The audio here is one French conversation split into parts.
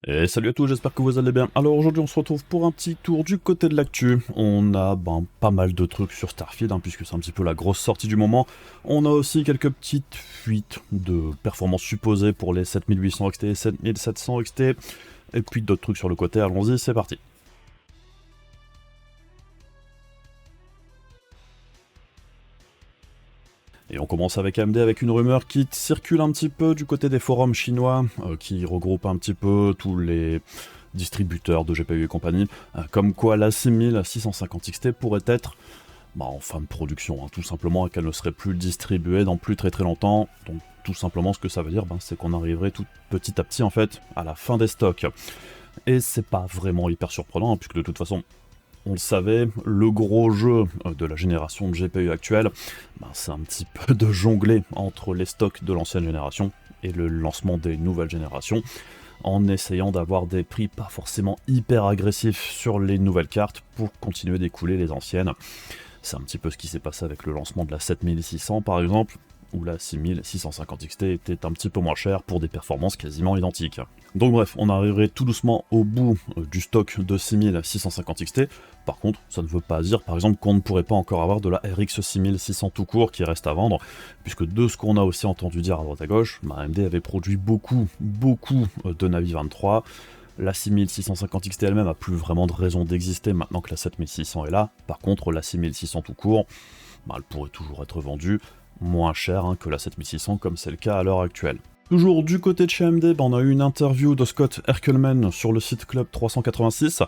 Et salut à tous, j'espère que vous allez bien. Alors aujourd'hui on se retrouve pour un petit tour du côté de l'actu. On a pas mal de trucs sur Starfield, puisque c'est un petit peu la grosse sortie du moment. On a aussi quelques petites fuites de performances supposées pour les 7800 XT et 7700 XT. Et puis d'autres trucs sur le côté, allons-y, c'est parti. Et on commence avec AMD avec une rumeur qui circule un petit peu du côté des forums chinois, qui regroupe un petit peu tous les distributeurs de GPU et compagnie, comme quoi la 6650 XT pourrait être en fin de production, tout simplement, et qu'elle ne serait plus distribuée dans plus très longtemps. Donc tout simplement ce que ça veut dire, c'est qu'on arriverait tout petit à petit en fait à la fin des stocks. Et c'est pas vraiment hyper surprenant, puisque de toute façon, on le savait, le gros jeu de la génération de GPU actuelle, c'est un petit peu de jongler entre les stocks de l'ancienne génération et le lancement des nouvelles générations, en essayant d'avoir des prix pas forcément hyper agressifs sur les nouvelles cartes pour continuer d'écouler les anciennes. C'est un petit peu ce qui s'est passé avec le lancement de la 7600 par exemple, où la 6650 XT était un petit peu moins chère pour des performances quasiment identiques. Donc bref, on arriverait tout doucement au bout du stock de 6650 XT. Par contre, ça ne veut pas dire par exemple qu'on ne pourrait pas encore avoir de la RX 6600 tout court qui reste à vendre, puisque de ce qu'on a aussi entendu dire à droite à gauche, AMD avait produit beaucoup de Navi 23. La 6650 XT elle-même a plus vraiment de raison d'exister maintenant que la 7600 est là. Par contre, la 6600 tout court, elle pourrait toujours être vendue moins cher que la 7600 comme c'est le cas à l'heure actuelle. Toujours du côté de chez AMD, on a eu une interview de Scott Erkelman sur le site Club 386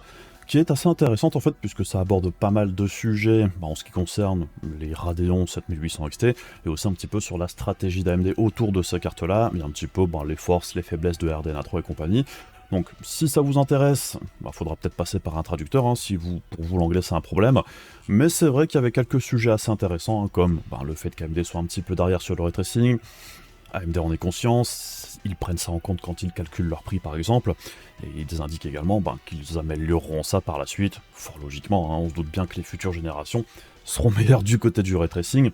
qui est assez intéressante en fait, puisque ça aborde pas mal de sujets en ce qui concerne les Radeon 7800 XT et aussi un petit peu sur la stratégie d'AMD autour de ces cartes là, et un petit peu les forces, les faiblesses de RDNA 3 et compagnie. Donc si ça vous intéresse, faudra peut-être passer par un traducteur, si pour vous l'anglais c'est un problème, mais c'est vrai qu'il y avait quelques sujets assez intéressants, comme le fait qu'AMD soit un petit peu derrière sur le ray tracing. AMD en est conscient, ils prennent ça en compte quand ils calculent leur prix par exemple, et ils indiquent également qu'ils amélioreront ça par la suite. Fort logiquement, on se doute bien que les futures générations seront meilleures du côté du ray tracing.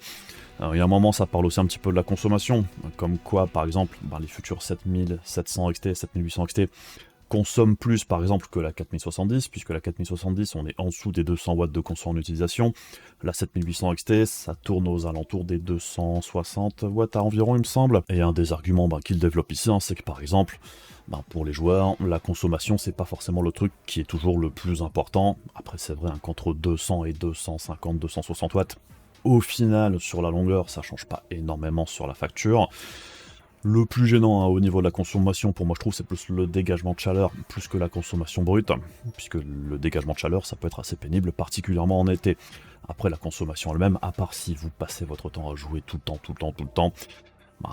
Il y a un moment, ça parle aussi un petit peu de la consommation, comme quoi, par exemple, les futurs 7700 XT, 7800 XT consomment plus, par exemple, que la 4070, puisque la 4070, on est en dessous des 200 watts de consommation en utilisation. La 7800 XT, ça tourne aux alentours des 260 watts à environ, il me semble. Et un des arguments qu'il développe ici, c'est que, par exemple, pour les joueurs, la consommation, c'est pas forcément le truc qui est toujours le plus important. Après, c'est vrai qu'entre 200 et 250, 260 watts, au final, sur la longueur, ça change pas énormément sur la facture. Le plus gênant au niveau de la consommation, pour moi je trouve, c'est plus le dégagement de chaleur, plus que la consommation brute, puisque le dégagement de chaleur, ça peut être assez pénible, particulièrement en été. Après, la consommation elle-même, à part si vous passez votre temps à jouer tout le temps,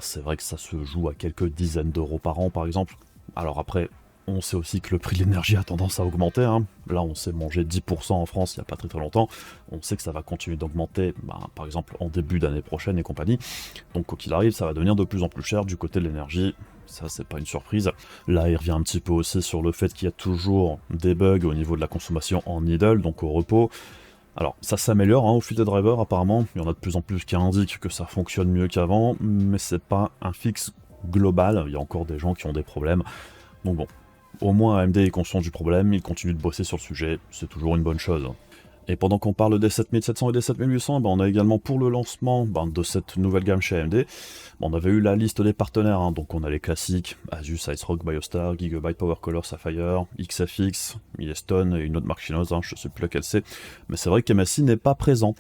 c'est vrai que ça se joue à quelques dizaines d'euros par an, par exemple. Alors après, on sait aussi que le prix de l'énergie a tendance à augmenter. Là, on s'est mangé 10% en France il n'y a pas très longtemps. On sait que ça va continuer d'augmenter, par exemple, en début d'année prochaine et compagnie. Donc, quoi qu'il arrive, ça va devenir de plus en plus cher du côté de l'énergie. Ça, c'est pas une surprise. Là, il revient un petit peu aussi sur le fait qu'il y a toujours des bugs au niveau de la consommation en idle, donc au repos. Alors, ça s'améliore au fil des drivers, apparemment. Il y en a de plus en plus qui indiquent que ça fonctionne mieux qu'avant, mais c'est pas un fixe global. Il y a encore des gens qui ont des problèmes. Donc bon, au moins AMD est conscient du problème, il continue de bosser sur le sujet, c'est toujours une bonne chose. Et pendant qu'on parle des 7700 et des 7800, on a également pour le lancement de cette nouvelle gamme chez AMD, on avait eu la liste des partenaires, donc on a les classiques, Asus, Ice Rock, Biostar, Gigabyte, PowerColor, Sapphire, XFX, Milestone et une autre marque chinoise, je sais plus laquelle c'est, mais c'est vrai que MSI n'est pas présent.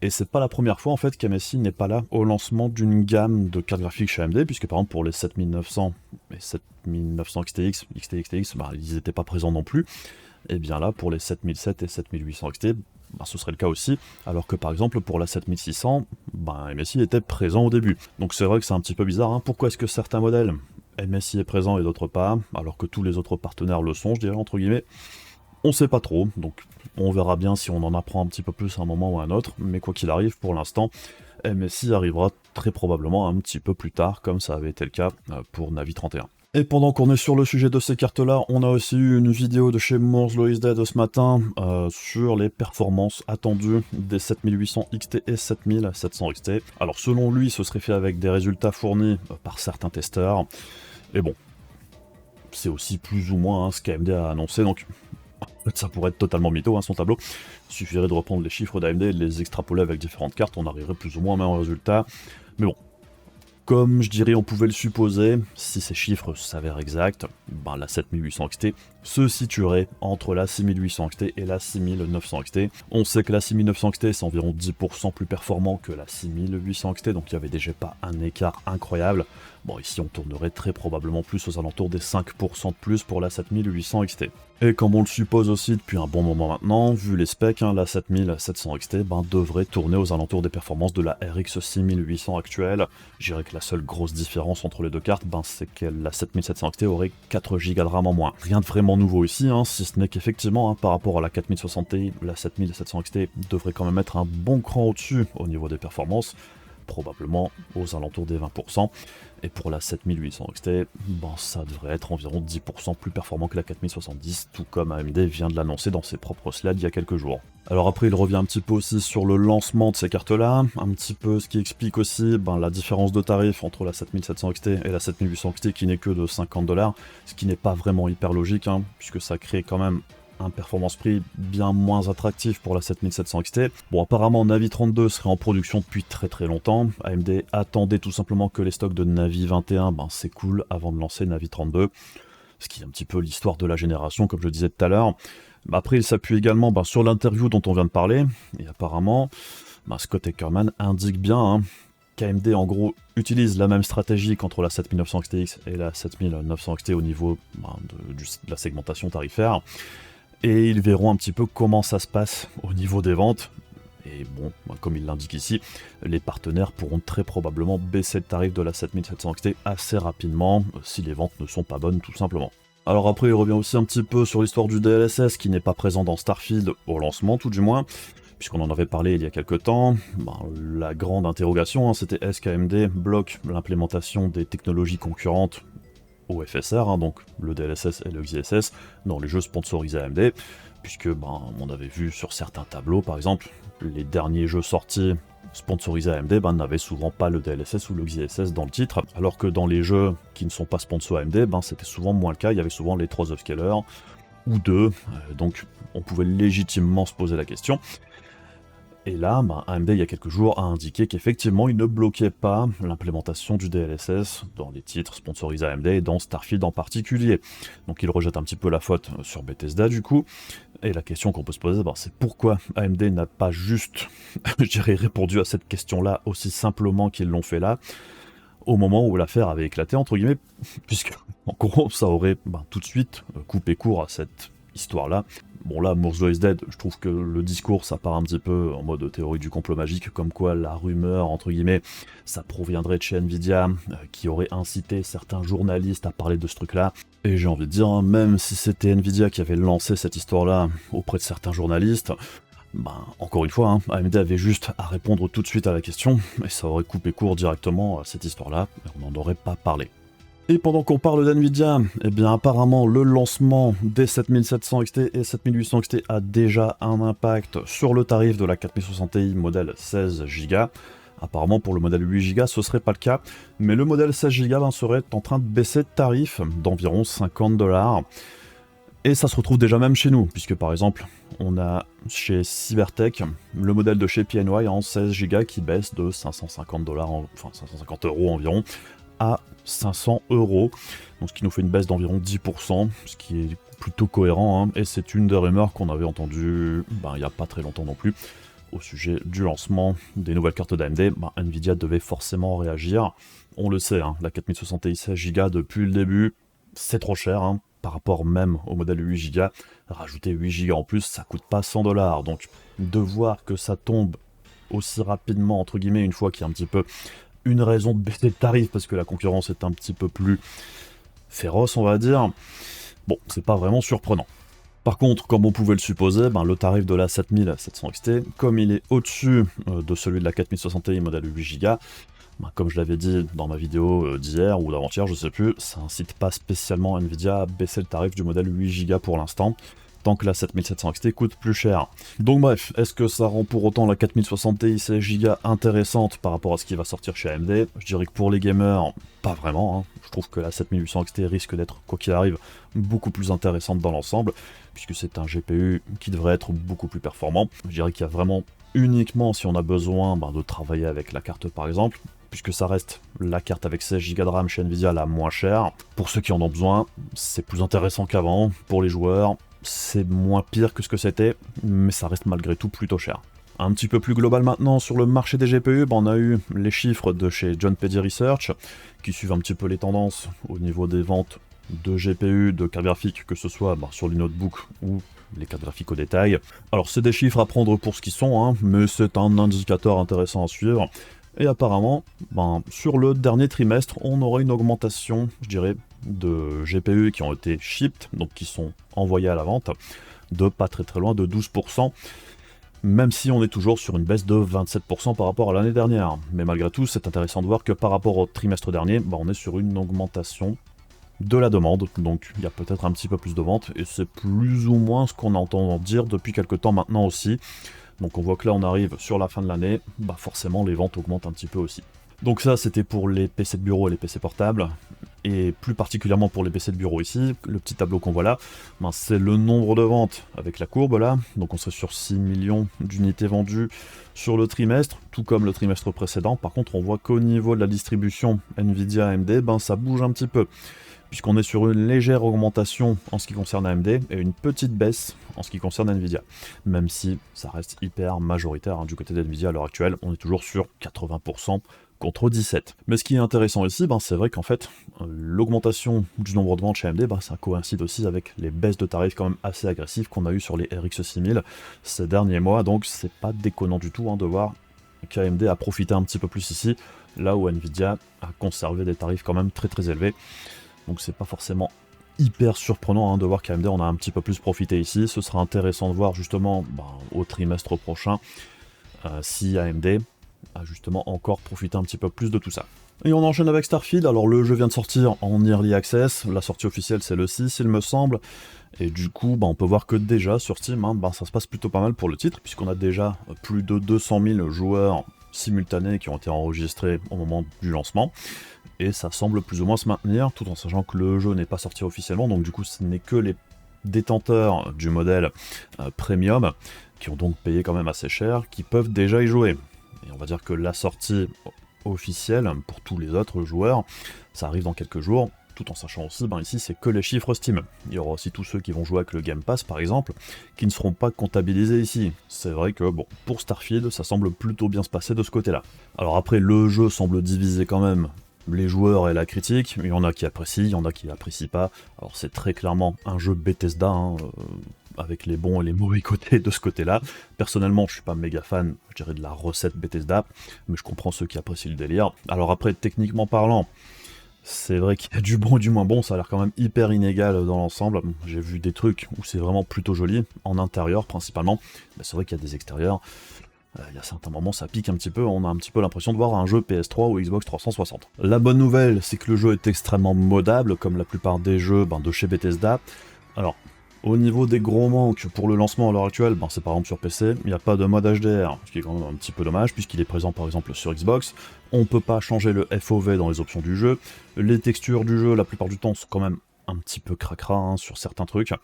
Et c'est pas la première fois en fait qu'MSI n'est pas là au lancement d'une gamme de cartes graphiques chez AMD, puisque par exemple pour les 7900 et 7900 XTX, XTX, ils n'étaient pas présents non plus. Et bien là, pour les 7007 et 7800 XT, ce serait le cas aussi, alors que par exemple pour la 7600, MSI était présent au début. Donc c'est vrai que c'est un petit peu bizarre, pourquoi est-ce que certains modèles, MSI est présent et d'autres pas, alors que tous les autres partenaires le sont, je dirais entre guillemets. On sait pas trop, donc on verra bien si on en apprend un petit peu plus à un moment ou à un autre, mais quoi qu'il arrive, pour l'instant, MSI arrivera très probablement un petit peu plus tard, comme ça avait été le cas pour Navi 31. Et pendant qu'on est sur le sujet de ces cartes-là, on a aussi eu une vidéo de chez Moore's Law is Dead ce matin sur les performances attendues des 7800 XT et 7700 XT. Alors selon lui, ce serait fait avec des résultats fournis par certains testeurs, et bon, c'est aussi plus ou moins ce qu'AMD a annoncé, donc en fait ça pourrait être totalement mytho son tableau. Il suffirait de reprendre les chiffres d'AMD et de les extrapoler avec différentes cartes, on arriverait plus ou moins au même résultat. Mais bon, comme je dirais on pouvait le supposer, si ces chiffres s'avèrent exacts, la 7800 XT se situerait entre la 6800 XT et la 6900 XT. On sait que la 6900 XT c'est environ 10% plus performant que la 6800 XT, donc il n'y avait déjà pas un écart incroyable. Bon, ici on tournerait très probablement plus aux alentours des 5% de plus pour la 7800 XT. Et comme on le suppose aussi depuis un bon moment maintenant, vu les specs, la 7700 XT devrait tourner aux alentours des performances de la RX 6800 actuelle. Je dirais que la seule grosse différence entre les deux cartes, c'est que la 7700 XT aurait 4 Go de RAM en moins. Rien de vraiment nouveau ici, si ce n'est qu'effectivement, par rapport à la 4060 Ti, la 7700 XT devrait quand même être un bon cran au-dessus au niveau des performances, probablement aux alentours des 20%. Et pour la 7800 XT, ça devrait être environ 10% plus performant que la 4070, tout comme AMD vient de l'annoncer dans ses propres slides il y a quelques jours. Alors après, il revient un petit peu aussi sur le lancement de ces cartes-là, un petit peu ce qui explique aussi la différence de tarif entre la 7700 XT et la 7800 XT qui n'est que de 50$, ce qui n'est pas vraiment hyper logique, puisque ça crée quand même un performance-prix bien moins attractif pour la 7700 XT. Bon, apparemment Navi 32 serait en production depuis très longtemps. AMD attendait tout simplement que les stocks de Navi 21 s'écoulent avant de lancer Navi 32. Ce qui est un petit peu l'histoire de la génération, comme je disais tout à l'heure. Après, il s'appuie également sur l'interview dont on vient de parler. Et apparemment, Scott Ackerman indique bien qu'AMD en gros utilise la même stratégie qu'entre la 7900 XTX et la 7900 XT au niveau de la segmentation tarifaire. Et ils verront un petit peu comment ça se passe au niveau des ventes. Et bon, comme il l'indique ici, les partenaires pourront très probablement baisser le tarif de la 7700 XT assez rapidement si les ventes ne sont pas bonnes tout simplement. Alors après, il revient aussi un petit peu sur l'histoire du DLSS qui n'est pas présent dans Starfield au lancement tout du moins, puisqu'on en avait parlé il y a quelques temps. La grande interrogation, c'était est-ce qu'AMD bloque l'implémentation des technologies concurrentes au FSR, donc le DLSS et le XeSS, dans les jeux sponsorisés AMD, puisque on avait vu sur certains tableaux, par exemple, les derniers jeux sortis sponsorisés AMD n'avaient souvent pas le DLSS ou le XeSS dans le titre, alors que dans les jeux qui ne sont pas sponsors AMD, c'était souvent moins le cas, il y avait souvent les 3 upscalers, ou 2, donc on pouvait légitimement se poser la question. Et là, AMD, il y a quelques jours, a indiqué qu'effectivement, il ne bloquait pas l'implémentation du DLSS dans les titres sponsorisés AMD et dans Starfield en particulier. Donc il rejette un petit peu la faute sur Bethesda du coup. Et la question qu'on peut se poser, c'est pourquoi AMD n'a pas juste, répondu à cette question-là aussi simplement qu'ils l'ont fait là, au moment où l'affaire avait éclaté, entre guillemets, puisque, en gros, ça aurait tout de suite coupé court à cette histoire-là. Bon là, Murzo is dead, je trouve que le discours, ça part un petit peu en mode théorie du complot magique, comme quoi la rumeur, entre guillemets, ça proviendrait de chez Nvidia, qui aurait incité certains journalistes à parler de ce truc-là. Et j'ai envie de dire, même si c'était Nvidia qui avait lancé cette histoire-là auprès de certains journalistes, encore une fois, AMD avait juste à répondre tout de suite à la question, et ça aurait coupé court directement à cette histoire-là, et on n'en aurait pas parlé. Et pendant qu'on parle d'Nvidia, apparemment le lancement des 7700 XT et 7800 XT a déjà un impact sur le tarif de la 4060 Ti modèle 16 Go. Apparemment pour le modèle 8 Go ce serait pas le cas, mais le modèle 16 Go serait en train de baisser de tarif d'environ 50$. Et ça se retrouve déjà même chez nous, puisque par exemple, on a chez Cybertech le modèle de chez PNY en 16 Go qui baisse de 550$, enfin 550 € environ, à 500 €, donc ce qui nous fait une baisse d'environ 10%, ce qui est plutôt cohérent, et c'est une des rumeurs qu'on avait entendues il n'y a pas très longtemps non plus, au sujet du lancement des nouvelles cartes d'AMD. Nvidia devait forcément réagir, on le sait, la 4060 Ti 16 Go depuis le début, c'est trop cher, par rapport même au modèle 8 Go, rajouter 8 Go en plus, ça coûte pas 100$, donc de voir que ça tombe aussi rapidement, entre guillemets, une fois qu'il y a un petit peu une raison de baisser le tarif parce que la concurrence est un petit peu plus féroce, on va dire, bon, c'est pas vraiment surprenant. Par contre, comme on pouvait le supposer, le tarif de la 7700 XT, comme il est au-dessus de celui de la 4060 Ti modèle 8 Go, comme je l'avais dit dans ma vidéo d'hier ou d'avant-hier, je sais plus, ça incite pas spécialement Nvidia à baisser le tarif du modèle 8 Go pour l'instant, tant que la 7700 XT coûte plus cher. Donc bref, est-ce que ça rend pour autant la 4060 Ti 16Go intéressante par rapport à ce qui va sortir chez AMD? Je dirais que pour les gamers, pas vraiment, hein. Je trouve que la 7800 XT risque d'être, quoi qu'il arrive, beaucoup plus intéressante dans l'ensemble, puisque c'est un GPU qui devrait être beaucoup plus performant. Je dirais qu'il y a vraiment uniquement si on a besoin de travailler avec la carte par exemple, puisque ça reste la carte avec 16Go de RAM chez Nvidia la moins chère. Pour ceux qui en ont besoin, c'est plus intéressant qu'avant. Pour les joueurs, c'est moins pire que ce que c'était, mais ça reste malgré tout plutôt cher. Un petit peu plus global maintenant sur le marché des GPU, on a eu les chiffres de chez John Pedy Research, qui suivent un petit peu les tendances au niveau des ventes de GPU, de cartes graphiques, que ce soit sur les notebooks ou les cartes graphiques au détail. Alors c'est des chiffres à prendre pour ce qu'ils sont, hein, mais c'est un indicateur intéressant à suivre. Et apparemment, sur le dernier trimestre, on aura une augmentation, je dirais, de GPU qui ont été shipped, donc qui sont envoyés à la vente, de pas très loin de 12%, même si on est toujours sur une baisse de 27% par rapport à l'année dernière. Mais malgré tout, c'est intéressant de voir que par rapport au trimestre dernier, on est sur une augmentation de la demande, donc il y a peut-être un petit peu plus de ventes, et c'est plus ou moins ce qu'on entend dire depuis quelques temps maintenant aussi. Donc on voit que là on arrive sur la fin de l'année, forcément les ventes augmentent un petit peu aussi. Donc ça c'était pour les PC de bureau et les PC portables, et plus particulièrement pour les PC de bureau ici, le petit tableau qu'on voit là, c'est le nombre de ventes avec la courbe là, donc on serait sur 6 millions d'unités vendues sur le trimestre, tout comme le trimestre précédent. Par contre on voit qu'au niveau de la distribution Nvidia AMD, ça bouge un petit peu, puisqu'on est sur une légère augmentation en ce qui concerne AMD et une petite baisse en ce qui concerne Nvidia. Même si ça reste hyper majoritaire du côté d'Nvidia à l'heure actuelle, on est toujours sur 80% contre 17%. Mais ce qui est intéressant ici, c'est vrai qu'en fait, l'augmentation du nombre de ventes chez AMD, ça coïncide aussi avec les baisses de tarifs quand même assez agressives qu'on a eues sur les RX 6000 ces derniers mois, donc c'est pas déconnant du tout de voir qu'AMD a profité un petit peu plus ici, là où Nvidia a conservé des tarifs quand même très élevés. Donc c'est pas forcément hyper surprenant de voir qu'AMD on a un petit peu plus profité ici. Ce sera intéressant de voir justement au trimestre prochain si AMD a justement encore profité un petit peu plus de tout ça. Et on enchaîne avec Starfield. Alors le jeu vient de sortir en Early Access, la sortie officielle c'est le 6 il me semble, et du coup on peut voir que déjà sur Steam ça se passe plutôt pas mal pour le titre, puisqu'on a déjà plus de 200 000 joueurs simultanés qui ont été enregistrés au moment du lancement, et ça semble plus ou moins se maintenir, tout en sachant que le jeu n'est pas sorti officiellement, donc du coup ce n'est que les détenteurs du modèle Premium, qui ont donc payé quand même assez cher, qui peuvent déjà y jouer. Et on va dire que la sortie officielle pour tous les autres joueurs, ça arrive dans quelques jours, tout en sachant aussi, ici c'est que les chiffres Steam. Il y aura aussi tous ceux qui vont jouer avec le Game Pass par exemple, qui ne seront pas comptabilisés ici. C'est vrai que pour Starfield, ça semble plutôt bien se passer de ce côté-là. Alors après, le jeu semble diviser quand même les joueurs et la critique, il y en a qui apprécient, il y en a qui n'apprécient pas. Alors c'est très clairement un jeu Bethesda, avec les bons et les mauvais côtés de ce côté-là. Personnellement, je suis pas méga fan, je dirais, de la recette Bethesda, mais je comprends ceux qui apprécient le délire. Alors après, techniquement parlant, c'est vrai qu'il y a du bon et du moins bon, ça a l'air quand même hyper inégal dans l'ensemble. J'ai vu des trucs où c'est vraiment plutôt joli, en intérieur principalement, mais c'est vrai qu'il y a des extérieurs. Il y a certains moments ça pique un petit peu, on a un petit peu l'impression de voir un jeu PS3 ou Xbox 360. La bonne nouvelle, c'est que le jeu est extrêmement modable, comme la plupart des jeux de chez Bethesda. Alors, au niveau des gros manques pour le lancement à l'heure actuelle, c'est par exemple sur PC, il n'y a pas de mode HDR, ce qui est quand même un petit peu dommage, puisqu'il est présent par exemple sur Xbox. On peut pas changer le FOV dans les options du jeu. Les textures du jeu, la plupart du temps, sont quand même un petit peu cracra sur certains trucs.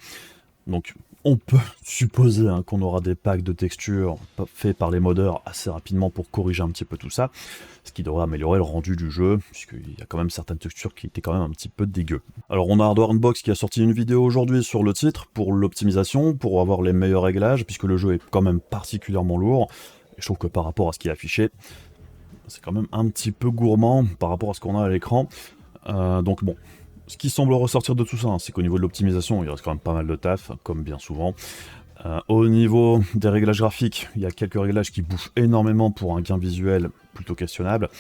Donc on peut supposer qu'on aura des packs de textures faits par les modeurs assez rapidement pour corriger un petit peu tout ça, ce qui devrait améliorer le rendu du jeu, puisqu'il y a quand même certaines textures qui étaient quand même un petit peu dégueu. Alors on a Hardware Unbox qui a sorti une vidéo aujourd'hui sur le titre, pour l'optimisation, pour avoir les meilleurs réglages, puisque le jeu est quand même particulièrement lourd, et je trouve que par rapport à ce qui est affiché, c'est quand même un petit peu gourmand par rapport à ce qu'on a à l'écran, donc bon. Ce qui semble ressortir de tout ça, c'est qu'au niveau de l'optimisation, il reste quand même pas mal de taf, comme bien souvent. Au niveau des réglages graphiques, il y a quelques réglages qui bougent énormément pour un gain visuel plutôt questionnable.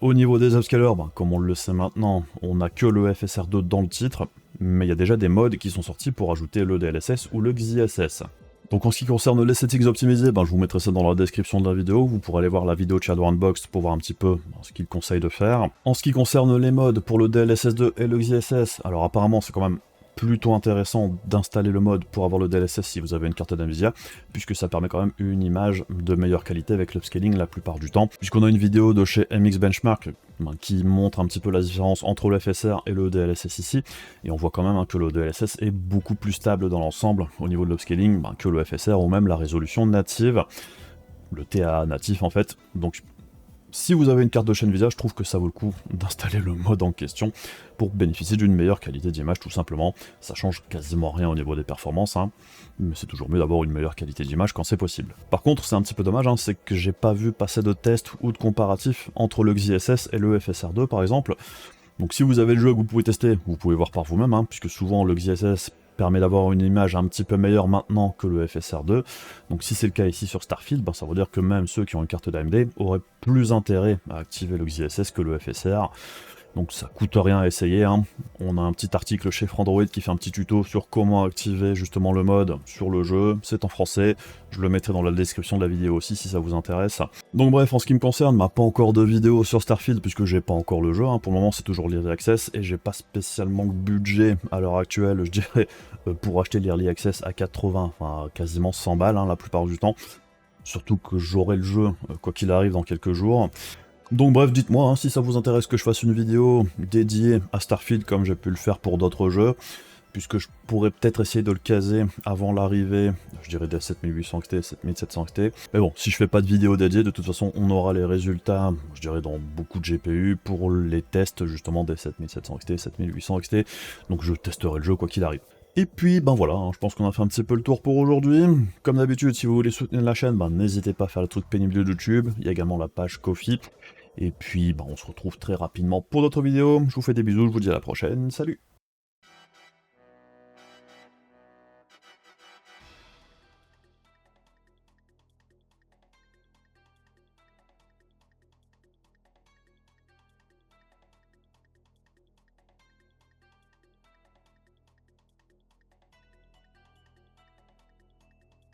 Au niveau des upscalers, comme on le sait maintenant, on n'a que le FSR2 dans le titre, mais il y a déjà des mods qui sont sortis pour ajouter le DLSS ou le XeSS. Donc en ce qui concerne les settings optimisés, je vous mettrai ça dans la description de la vidéo, vous pourrez aller voir la vidéo de Shadow Unbox pour voir un petit peu ce qu'il conseille de faire. En ce qui concerne les mods pour le DLSS2 et le XeSS, alors apparemment c'est quand même plutôt intéressant d'installer le mode pour avoir le DLSS si vous avez une carte d'Nvidia, puisque ça permet quand même une image de meilleure qualité avec l'upscaling la plupart du temps. Puisqu'on a une vidéo de chez MX Benchmark qui montre un petit peu la différence entre le FSR et le DLSS ici, et on voit quand même que le DLSS est beaucoup plus stable dans l'ensemble au niveau de l'upscaling que le FSR ou même la résolution native, le TAA natif en fait. Donc si vous avez une carte de chez Nvidia, je trouve que ça vaut le coup d'installer le mode en question pour bénéficier d'une meilleure qualité d'image tout simplement. Ça change quasiment rien au niveau des performances, mais c'est toujours mieux d'avoir une meilleure qualité d'image quand c'est possible. Par contre, c'est un petit peu dommage, c'est que j'ai pas vu passer de test ou de comparatif entre le XeSS et le FSR2 par exemple. Donc si vous avez le jeu que vous pouvez tester, vous pouvez voir par vous-même, puisque souvent le XeSS permet d'avoir une image un petit peu meilleure maintenant que le FSR2. Donc si c'est le cas ici sur Starfield, ça veut dire que même ceux qui ont une carte d'AMD auraient plus intérêt à activer le XeSS que le FSR. Donc ça coûte rien à essayer. On a un petit article chez Frandroid qui fait un petit tuto sur comment activer justement le mode sur le jeu. C'est en français, je le mettrai dans la description de la vidéo aussi si ça vous intéresse. Donc bref, en ce qui me concerne, pas encore de vidéo sur Starfield puisque j'ai pas encore le jeu. Pour le moment c'est toujours l'Early Access et j'ai pas spécialement de budget à l'heure actuelle, je dirais, pour acheter l'Early Access à 80, enfin quasiment 100 balles la plupart du temps. Surtout que j'aurai le jeu quoi qu'il arrive dans quelques jours. Donc bref, dites-moi si ça vous intéresse que je fasse une vidéo dédiée à Starfield comme j'ai pu le faire pour d'autres jeux, puisque je pourrais peut-être essayer de le caser avant l'arrivée, je dirais des 7800 XT, 7700 XT. Mais bon, si je fais pas de vidéo dédiée, de toute façon on aura les résultats, je dirais dans beaucoup de GPU, pour les tests justement des 7700 XT, 7800 XT, donc je testerai le jeu quoi qu'il arrive. Et puis ben voilà, je pense qu'on a fait un petit peu le tour pour aujourd'hui. Comme d'habitude, si vous voulez soutenir la chaîne, n'hésitez pas à faire le truc pénible de YouTube, il y a également la page Ko-fi. Et puis on se retrouve très rapidement pour d'autres vidéos, je vous fais des bisous, je vous dis à la prochaine, salut!